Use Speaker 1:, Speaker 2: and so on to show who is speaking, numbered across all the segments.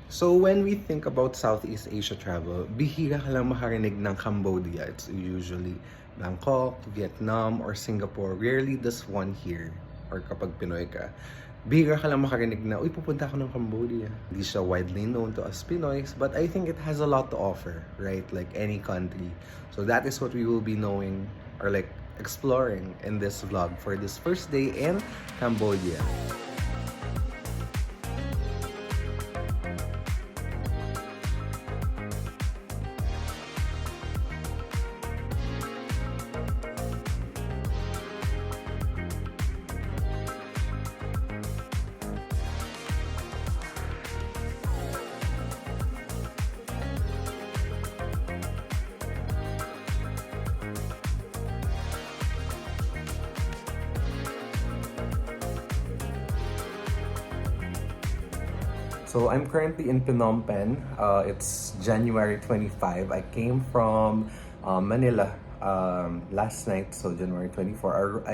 Speaker 1: So when we think about Southeast Asia travel, bihira ka lang makarinig ng Cambodia. It's usually Bangkok, Vietnam, or Singapore. Rarely does one here, or kapag Pinoy ka. Bihira ka lang makarinig na, uy, pupunta ako ng Cambodia. Hindi siya widely known to us Pinoys, but I think it has a lot to offer, right? Like any country. So that is what we will be knowing, or like exploring in this vlog for this first day in Cambodia. So I'm currently in Phnom Penh. It's January 25. I came from Manila last night, so January 24.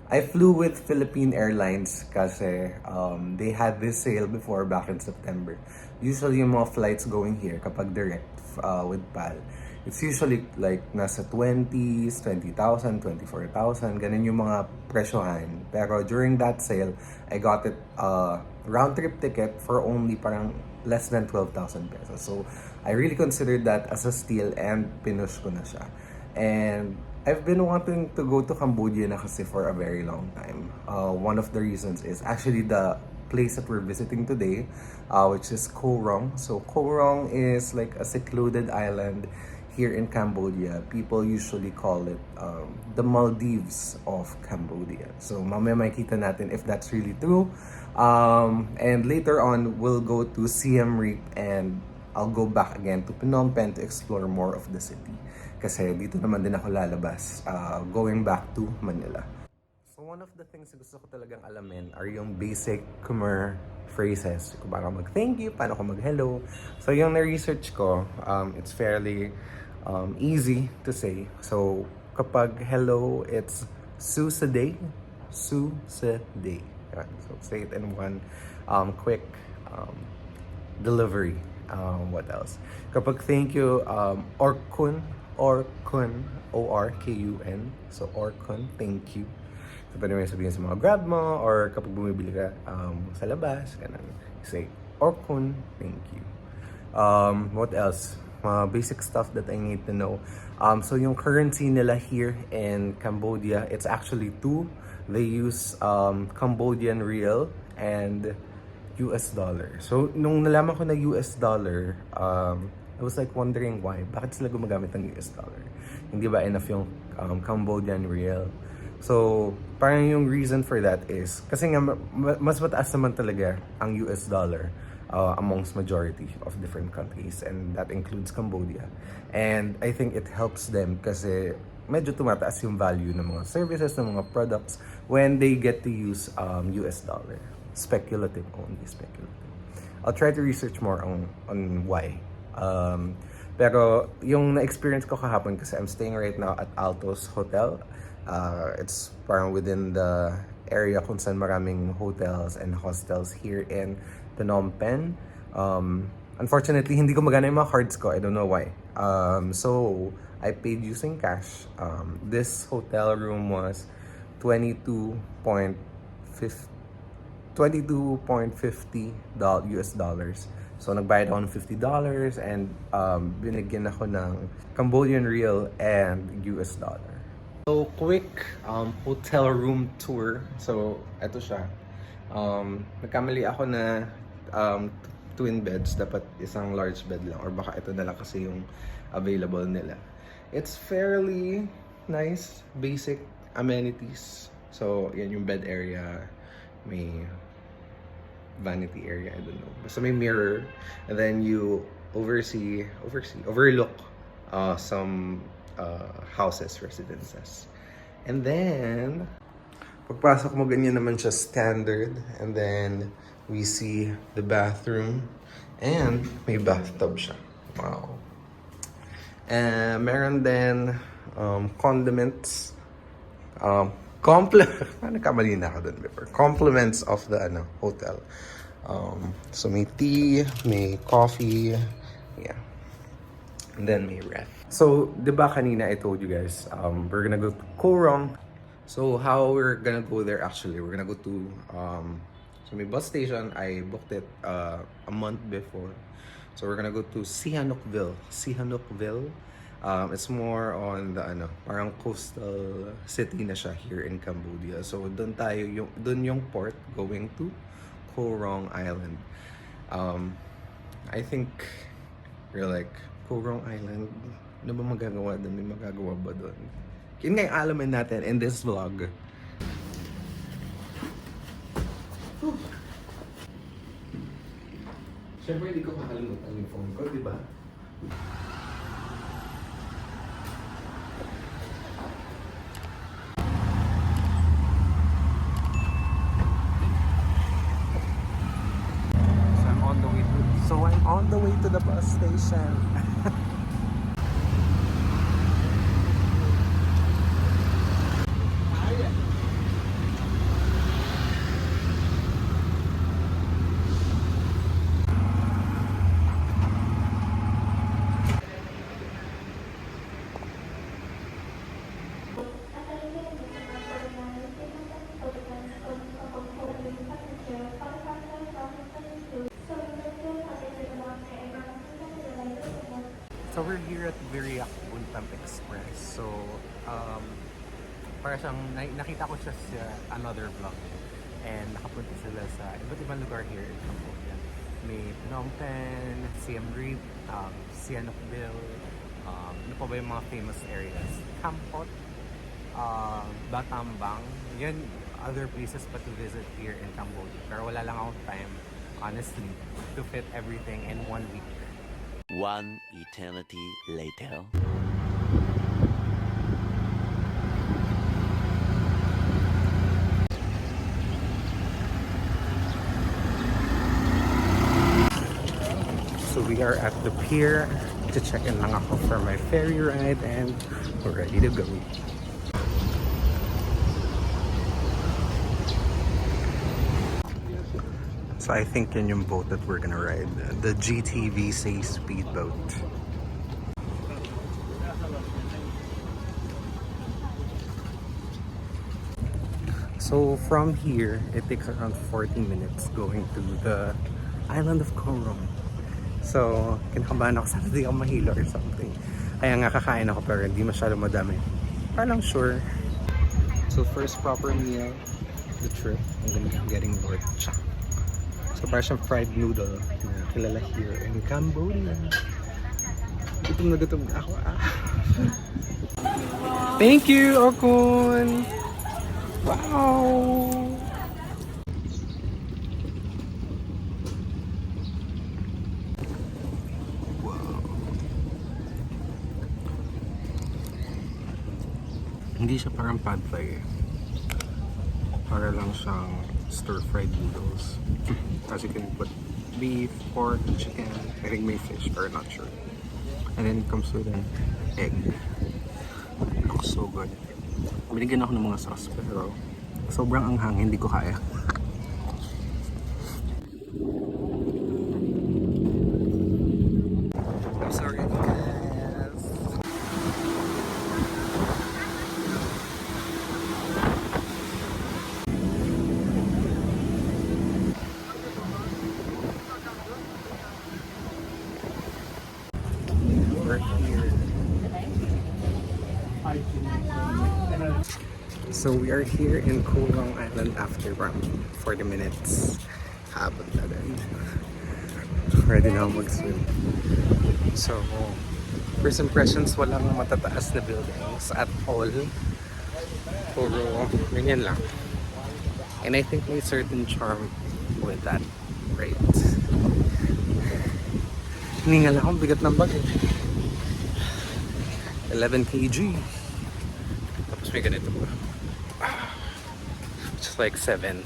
Speaker 1: I flew with Philippine Airlines kasi they had this sale before back in September. Usually yung mga flights going here kapag direct with PAL, it's usually like nasa 20s, 20,000, 24,000, ganun yung mga presyohan. Pero during that sale, I got it round trip ticket for only parang less than 12,000 pesos. So I really considered that as a steal and pinush ko na siya. And I've been wanting to go to Cambodia na kasi for a very long time. One of the reasons is actually the place that we're visiting today, which is Koh Rong. So Koh Rong is like a secluded island here in Cambodia. People usually call it the Maldives of Cambodia. So mamaya makikita natin if that's really true. And later on, we'll go to Siem Reap and I'll go back again to Phnom Penh to explore more of the city. Kasi dito naman din ako lalabas, going back to Manila. So one of the things na gusto ko talagang alamin are yung basic Khmer phrases. Kung paano mag-thank you, paano ko mag-hello. So yung na-research ko, it's fairly easy to say. So kapag hello, it's Susaday, Susaday. So say it in one quick delivery. What else? Kapag thank you, Orkun, O-R-K-U-N. So Orkun, thank you. So pwede mo sabihin sa mga grab mo or kapag bumibili ka sa labas, ganun. Say, Orkun, thank you. What else? Basic stuff that I need to know. So yung currency nila here in Cambodia, it's actually two. They use Cambodian riel and US dollar. So nung nalaman ko na US dollar, I was like wondering why. Bakit sila gumagamit ng US dollar? Hindi ba enough yung Cambodian riel? So, parang yung reason for that is, kasi nga mas mataas naman talaga ang US dollar amongst majority of different countries, and that includes Cambodia. And I think it helps them kasi medyo tumataas yung value ng mga services, ng mga products when they get to use US dollar. Speculative, only speculative. I'll try to research more on why. Pero yung na-experience ko kahapon kasi I'm staying right now at Altos Hotel. It's parang within the area kung saan maraming hotels and hostels here in Phnom Penh. Unfortunately, hindi ko magana yung mga cards ko. I don't know why. So, I paid using cash. This hotel room was $22.50 US dollars. So nagbayad ako ng $50 and binigyan ako ng Cambodian riel and US dollar. So quick hotel room tour. So eto siya. Nagkamali ako na twin beds, dapat isang large bed lang or baka ito na lang kasi yung available nila. It's fairly nice, basic amenities. So yan yung bed area, may vanity area, I don't know. Basta may mirror, and then you overlook some houses, residences. And then, pagpasok mo, ganyan naman siya standard. And then, we see the bathroom. And may bathtub siya. Wow. And meron din condiments. Nagkamali na ako dun before. Compliments of the hotel. So may tea, may coffee, yeah. And then may ref. So, di ba kanina I told you guys, we're gonna go to Korong. So, how we're gonna go there actually, we're gonna go to, so may bus station, I booked it a month before. So, we're gonna go to Sihanoukville. Sihanoukville. It's more on the parang coastal city na siya here in Cambodia. So, dun yung port going to Korong Island. I think we're like, Korong Island, ano ba magagawa doon? May magagawa ba doon? Yun nga yung alamin natin in this vlog. Siyempre, hindi ko kakalimutan yung phone ko, di ba? I'm on the way to the bus station. So we're here at Viriac Buntam Express. So para siyang nakita ko siya sa another vlog and nakapunta sila sa iba't ibang lugar here in Cambodia. May Phnom Penh, Siem Reap, Sihanoukville, ano pa ba yung mga famous areas? Kampot, Battambang, yan other places pa to visit here in Cambodia. Pero wala lang akong time, honestly, to fit everything in 1 week.
Speaker 2: One eternity later.
Speaker 1: So we are at the pier to check in lang ako for my ferry ride and we're ready to go. So I think yun yung boat that we're gonna ride. The GTVC speedboat. So from here, it takes around 40 minutes going to the island of Korong. So, kinakabahan ako, sana di ako mahilo or something. Kaya nga kakain ako pero hindi masyado madami. Parang sure. So first proper meal, the trip, I'm gonna be getting Lord Chak. So parang siyang fried noodle na kilala here in Cambodia. Gutom na ako. Thank you, Okun! Wow! Hindi siya parang pad thai eh. Para lang siyang stir-fried noodles. As you can put beef, pork, chicken, I think may fish, or not sure. And then it comes with an egg. Looks so good. Binigyan ako ng mga sauce pero sobrang anghang, hindi ko kaya. I'm sorry guys. We're here. So we are here in Korong Island after around 40 minutes. Habang na din. Ready na ako mag-swim. So, first impressions, walang matataas na buildings at all. Puro ganyan lang. And I think may certain charm with that, right? Hiningal akong bigat ng bag eh. 11 kg. Tapos may ganito pa. Just like 7.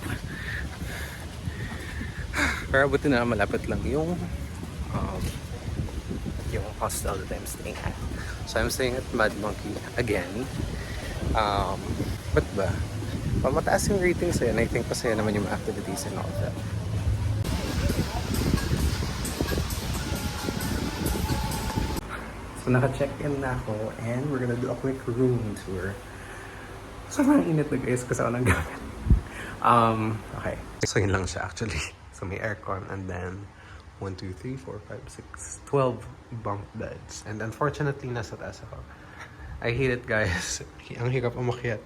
Speaker 1: Pero buti na malapit lang yung hostel that I'm staying at. So I'm staying at Mad Monkey again. Ba't ba? Mataas yung ratings eh, and I think pasaya naman yung activities and all that.
Speaker 3: So naka-check-in na ako and we're gonna do a quick room tour. Sobrang init na guys kasi ako nang gamit. Okay. So yun lang siya actually. So may aircon and then 1, 2, 3, 4, 5, 6, 12 bunk beds. And unfortunately, nasa taas ako. I hate it guys. Ang hirap umakyat.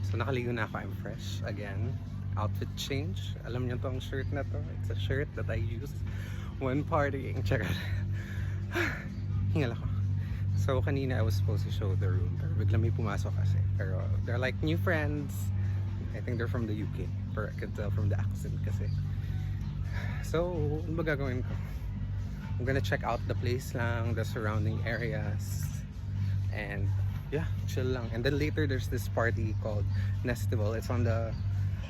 Speaker 3: So nakaligo na ako. I'm fresh again. Outfit change. Alam niyo tong shirt na to. It's a shirt that I use when partying. Check out. Hingal ako. So kanina I was supposed to show the room. Pero bigla may pumasok kasi. Pero they're like new friends. I think they're from the UK. Or I can tell from the accent kasi. So, ano ba gagawin ko? I'm gonna check out the place lang, the surrounding areas. And yeah, chill lang. And then later there's this party called Nestival. It's on the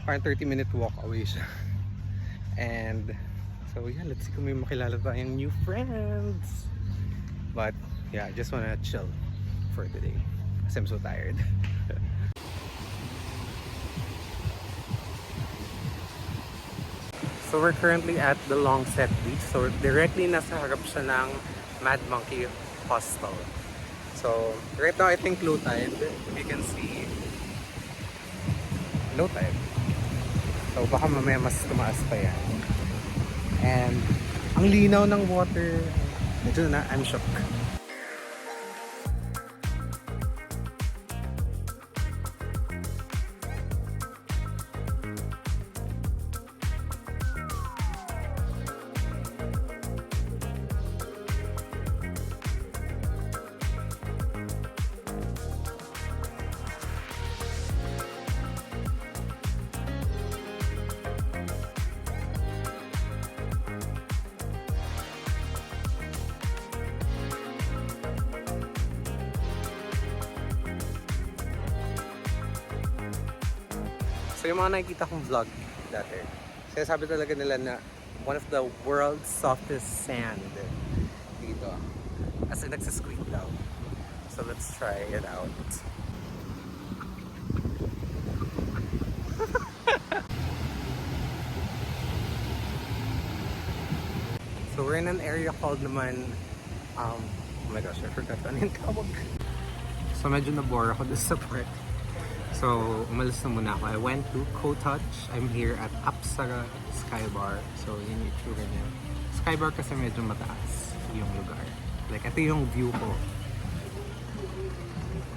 Speaker 3: parang 30-minute walk away siya. And so yeah, let's see kung may makilala tayong new friends. But yeah, I just wanna chill for today kasi I'm so tired. So we're currently at the Longset Beach. So directly nasa harap siya ng Mad Monkey Hostel. So right now I think low tide. You can see low tide. So baka mamaya mas tumaas pa yan. And ang linaw ng water. Medyo na I'm shocked. So yung mga nakikita kong vlog dati, sinasabi talaga nila na one of the world's softest sand dito. As in nagsisqueak daw. So let's try it out. So we're in an area called naman, oh my gosh, I forgot ano yung tawag. So medyo nabore ako dito sa part. So, umalis na muna ako. I went to Cottage. I'm here at Apsara Sky Bar. So, yun yung itsura niya. Sky Bar kasi medyo mataas yung lugar. Like, ito yung view ko.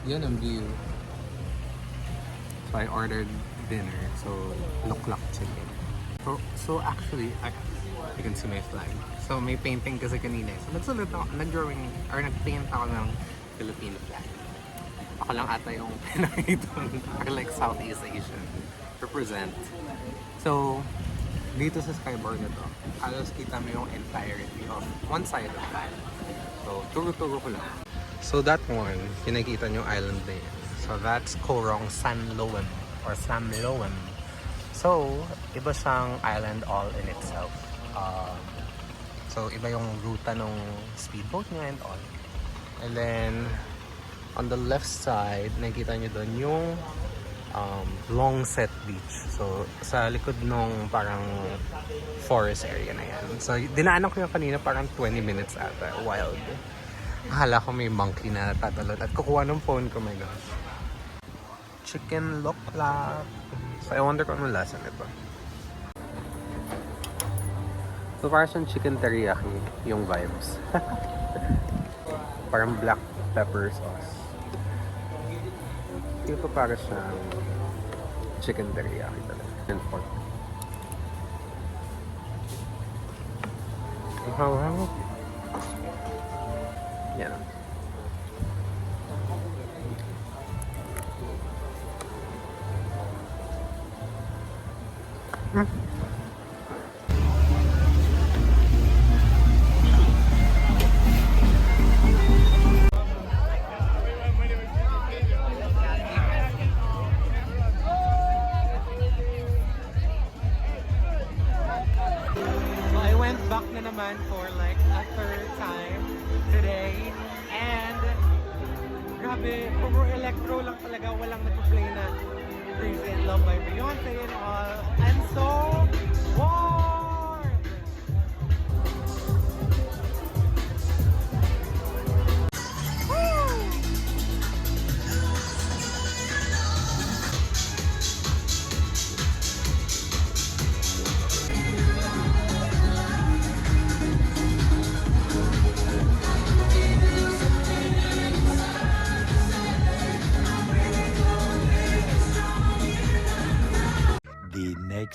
Speaker 3: Yan ang view. So, I ordered dinner. So, luklak chicken. So actually, you can see my flag. So, may painting kasi kanina. So, nagsulat ako, nag-drawing, or nag-paint ako ng Philippine flag. Ako lang ata yung pinakita or like Southeast Asian represent. So, dito sa Skybar na to, halos kita mo yung entirety of one side of it. So, turo-turo ko lang. So, that one, pinakita nyo island na yun. So, that's Korong Sanloem or Samloem. So, iba siyang island all in itself. So, iba yung ruta ng speedboat niya and all. And then, on the left side, nakikita nyo doon yung Longset Beach. So, sa likod nung parang forest area na yan. So, dinaanan ko yung kanina parang 20 minutes ata. Wild. Akala ko may monkey na tatalon at kukuha ng phone ko. My gosh. Chicken luklak. So, I wonder kung anong lasa nito. So, parang siyang chicken teriyaki yung vibes. Parang black pepper sauce. Feel ko para siyang chicken teriyaki talaga. And pork. Wow. Yan. Back na naman for like a third time today, and grabe, puro electro lang talaga, walang nag-play na Crazy in Love by Beyonce and all. I'm so warm!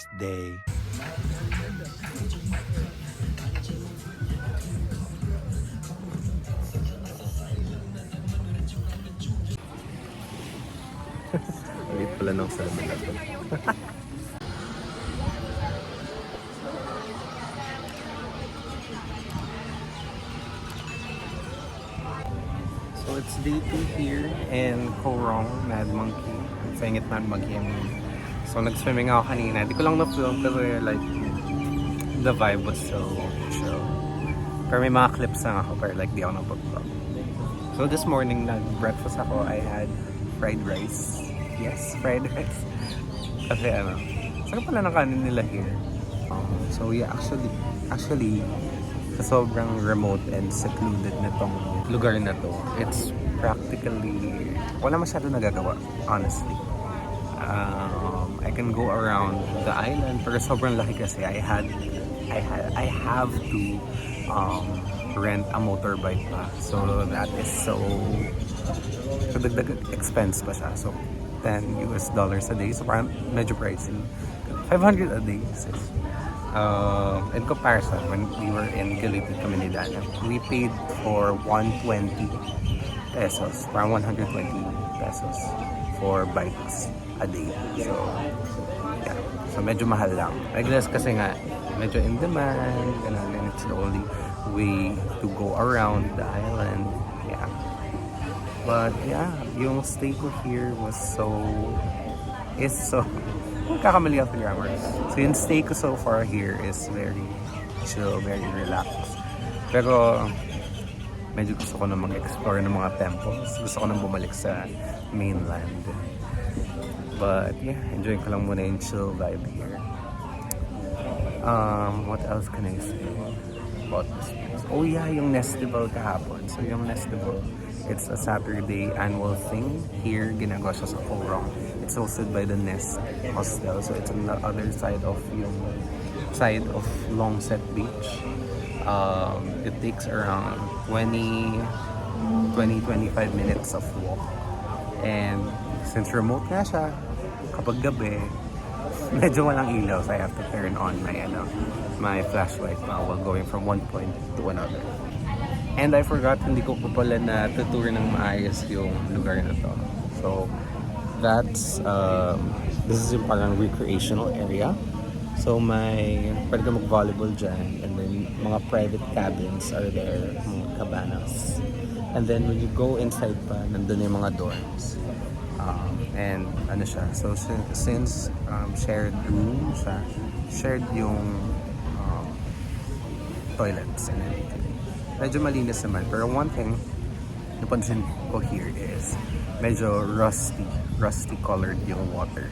Speaker 2: next day.
Speaker 1: Ulit pala ng salamin na to. So it's day 2 here in Korong, Mad Monkey. I'm saying it Mad Monkey, I mean. So nag-swimming ako kanina. Di ko lang na-film pero like the vibe was so chill. Pero may mga clips lang ako pero like di ako napag-vlog. So this morning nag-breakfast ako. I had fried rice. Yes, fried rice. Kasi ano, sarap pala ng kanin nila here. So yeah, actually sa sobrang remote and secluded nitong lugar na to, it's practically wala masyado nagagawa, honestly. I can go around the island pero sobrang laki kasi I have to rent a motorbike pa. So that is so dagdag expense pa siya. So $10 a day. So parang medyo pricey. 500 a day sis. In comparison, when we were in Gilitid kami ni Dana, we paid for 120 pesos, parang 120 pesos for bikes a day. So, yeah. So, medyo mahal lang. I guess kasi nga, medyo in demand, and it's the only way to go around the island. Yeah. But, yeah, yung stay ko here was kakamali ako grammars. So yung stay ko so far here is very chill, very relaxed. Pero medyo gusto ko na mag-explore ng mga temples. Gusto ko nang bumalik sa mainland. But yeah, enjoy ko lang muna yung chill vibe here. What else can I say about this place? Oh yeah, yung Nestival kahapon. So yung Nestival, it's a Saturday annual thing. Here, ginagawa siya sa Korong. It's hosted by the Nest Hostel. So it's on the other side of Longset Beach. It takes around 20-25 minutes of walk. And since remote nga siya, kapag gabi, medyo walang ilaw. So I have to turn on my flashlight while going from one point to another. And I forgot, hindi ko pa pala na tutur ng maayos yung lugar na to. So, this is yung parang recreational area. So, pwede ka mag-volleyball dyan. And then, mga private cabins are there, mga cabanas. And then, when you go inside pa, nandun yung mga dorms. And, ano siya, so since shared room siya, shared yung toilets and everything. Medyo malinis naman. Pero one thing napansin ko here is medyo rusty colored yung water.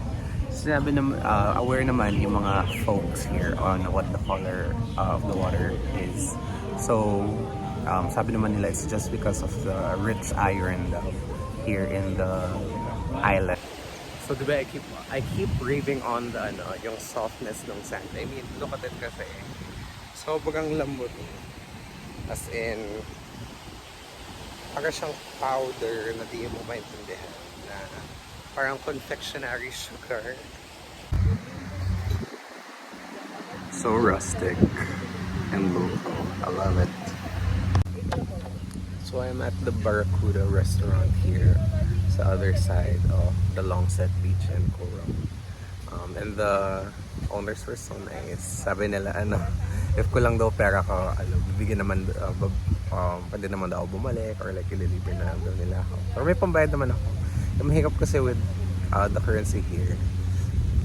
Speaker 1: Sinabi naman, aware naman yung mga folks here on what the color of the water is. So, sabi naman nila it's just because of the rich iron here in the island. So, diba, I keep raving on the yung softness ng sand. I mean, look at it kasi. Sobrang lambot. As in, parang siyang powder na di mo maintindihan na parang confectionery sugar. So rustic and local. I love it. So I'm at the Barracuda restaurant here sa other side of the Longset Beach in Korong. And the owners were so nice. Sabi nila, if ko lang daw pera ko, bibigyan naman, pwede naman daw bumalik or like ililibre na lang daw nila ako. Pero may pambayad naman ako. Yung mahirap kasi with the currency here,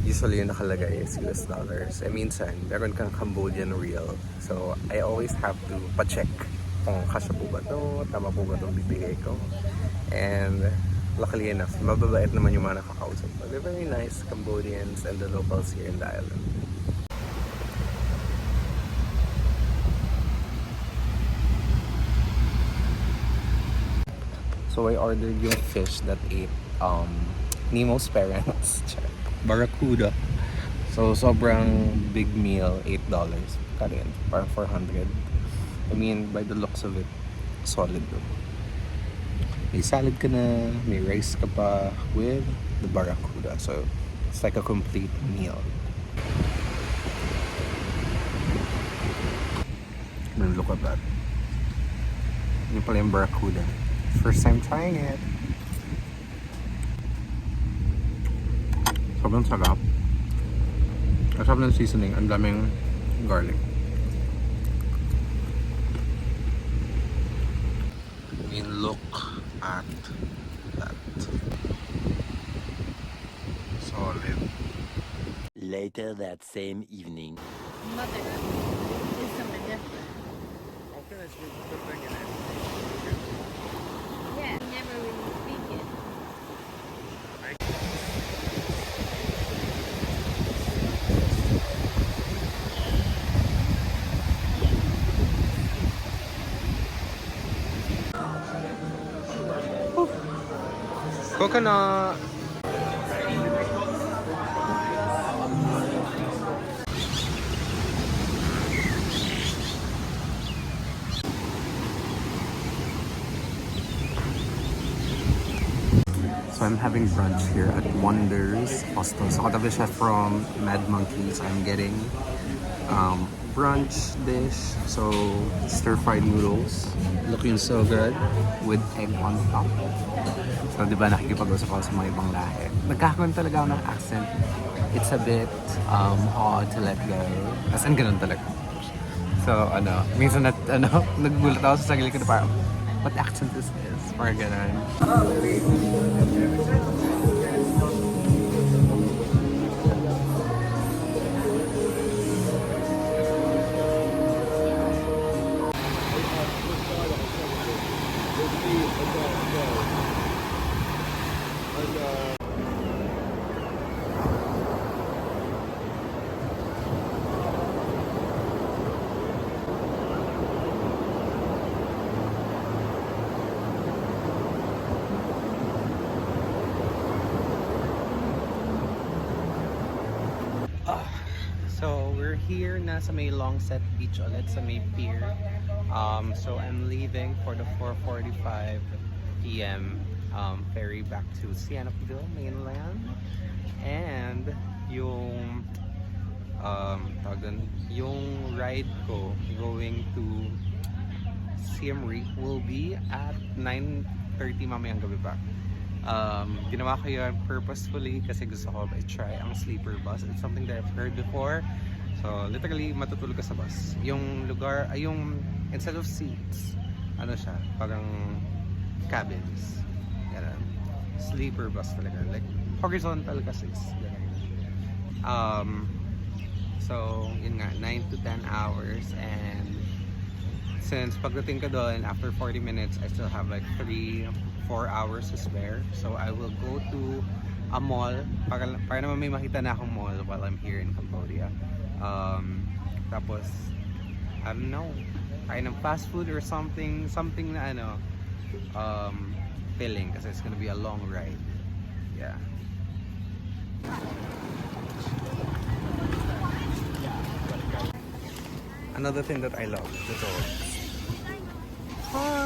Speaker 1: usually yung nakalagay is US dollars. Minsan, meron kang Cambodian real. So, I always have to pa-check kung kasya po ba to, tama po ba itong bibigay ko. And luckily enough, mababait naman yung mga nakakausap ko. They're very nice Cambodians and the locals here in the island. So I ordered yung fish that ate Nemo's parents. Barracuda. So sobrang big meal, $8. Karin, parang 400. I mean, by the looks of it, solid though. May salad ka na, may rice ka pa with the barracuda. So, it's like a complete meal.
Speaker 3: look at that. Yun pala yung barracuda. First time trying it. Sobrang sarap. Ang sarap ng seasoning. Ang daming garlic. I mean, look at that. Solid.
Speaker 2: Later that same evening.
Speaker 4: Mother is something different. Yeah, never really speak it.
Speaker 3: Coconut! So I'm having brunch here at Wonders Hostel. So katabi siya from Mad Monkeys. I'm getting brunch dish. So stir-fried noodles. Looking so good with egg on top. So di ba nakikipag-usap ako sa mga ibang lahi. Nagkakaroon talaga ako ng accent. It's a bit hard to let go. As in ganun talaga. So minsan naggulat ako sa sarili ko na parang, what accent is this? Parang ganun. So we're here na sa may Longset Beach ulit sa may pier. So I'm leaving for the 4:45 p.m. Ferry back to Sihanoukville mainland. And yung yung ride ko going to Siem Reap will be at 9:30 mamayang gabi pa. Ginawa ko yun purposefully kasi gusto ko i-try ang sleeper bus. It's something that I've heard before. So literally matutulog ka sa bus. Yung lugar, yung instead of seats, siya, parang cabins. Ganun. Sleeper bus talaga. Like horizontal kasi. So yun nga, 9 to 10 hours, and since pagdating ka doon after 40 minutes, I still have like 3-4 hours to spare. So I will go to a mall para naman may makita na akong mall while I'm here in Cambodia. Tapos I don't know, kain ng fast food or something na filling kasi it's gonna be a long ride. Yeah. Another thing that I love, the dogs. Hi!